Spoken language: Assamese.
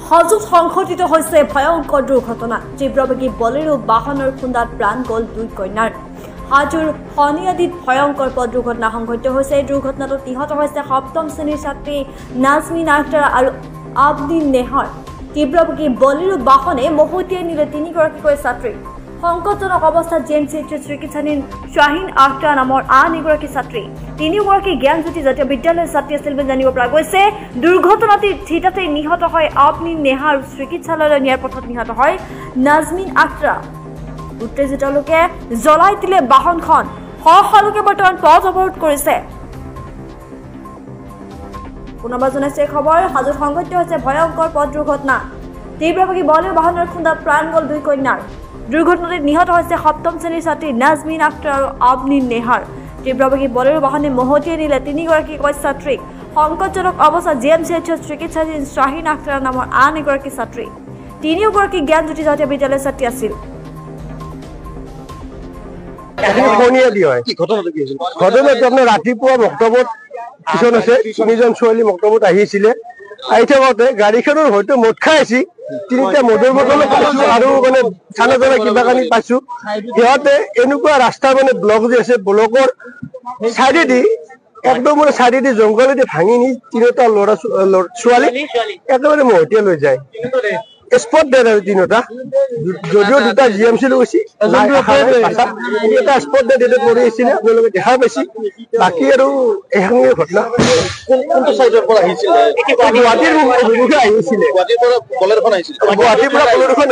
হাজোত সংঘটিত হৈছে ভয়ংকৰ দুৰ্ঘটনা। তীব্ৰবেগী বলেৰো বাহনৰ খুন্দাত প্ৰাণ গ'ল 2 কন্যাৰ। হাজোৰ শনিয়াদিত ভয়ংকৰ পথ দুৰ্ঘটনা সংঘটিত হৈছে। এই দুৰ্ঘটনাটোত নিহত হৈছে 7ম শ্ৰেণীৰ ছাত্ৰী নাজমিন আখতাৰ আৰু আবদিন নেহাৰ। তীব্ৰবেগী বলেৰো বাহনে মহতিয়াই নিলে 3গৰাকীকৈ ছাত্ৰী। সংকটজনক অৱস্থাত জিএমচি চিকিৎসাধীন শ্বাহিন আখতাৰ নামৰ আন এগৰাকী ছাত্ৰী। 3গৰাকী জ্ঞানজ্যোতি জাতীয় বিদ্যালয়ৰ ছাত্ৰী আছিল বুলি জানিব পৰা গৈছে। দুৰ্ঘটনাটিৰ থিতাতে নিহত হয় আবদিন নেহাৰ। চিকিৎসালয়লৈ নিয়াৰ পথত নিহত হয় নাজমিন আখতাৰ। উত্তেজিত লোকে জ্বলাই দিলে বাহনখন। লোকে বৰ্তমান পথ অৱৰোধ কৰিছে। পুনৰবাৰ জনাইছে খবৰ। হাজোত সংঘটিত হৈছে ভয়ংকৰ পথ দুৰ্ঘটনা। তীব্ৰবেগী বলেৰো বাহনৰ খুন্দাত প্ৰাণ গ'ল 2 কন্যাৰ। দুৰ্ঘটনাটিত নিহত হৈছে 7ম শ্ৰেণীৰ ছাত্ৰী নাজমিন আখতাৰ আৰু আবদিন নেহাৰ। তীব্ৰবেগী বলেৰো বাহনে মহতিয়াই নিলে 3গৰাকীকৈ ছাত্ৰীক। সংকটজনক অৱস্থাত জিএমচিএইচত চিকিৎসাধীন শ্বাহিন আখতাৰ নামৰ আন এগৰাকী ছাত্ৰী। 3গৰাকী জ্ঞানজ্যোতি জাতীয় বিদ্যালয়ৰ ছাত্ৰী আছিল। ঘটনাটো আপোনাৰ ৰাতিপুৱা মক্তবত কিছু আছে 3জন ছোৱালী মক্তবত আহিছিলে। আহি থাকোঁতে গাড়ীখনৰ হয়তো মদ খাই আছিল। 3টা মদৰ বটল পাইছো আৰু মানে চানা চানা কিবা কানি পাইছো। সিহঁতে এনেকুৱা ৰাস্তা মানে ব্লক যে আছে, ব্লকৰ চাইডেদি একদম মানে চাইডেদি জংঘলেদি ভাঙি নি 3টা ল'ৰা ছোৱালী একেবাৰে মহতিয়াই লৈ যায়। স্পট ডেড আৰু 3টা, যদিও 2টা জিএমচি লৈ গৈছে। এটা স্পট ডেড পৰি আছিলে, আপোনালোকে দেখা পাইছে। বাকী আৰু এখনেই ঘটনা। কোনটো সাইডৰ পৰা আহিছিল? গুৱাহাটীৰ অভিমুখে আহিছিলে। গুৱাহাটীৰ পৰা বলেৰোখন আহিছিল। গুৱাহাটীৰ পৰা বলেৰোখন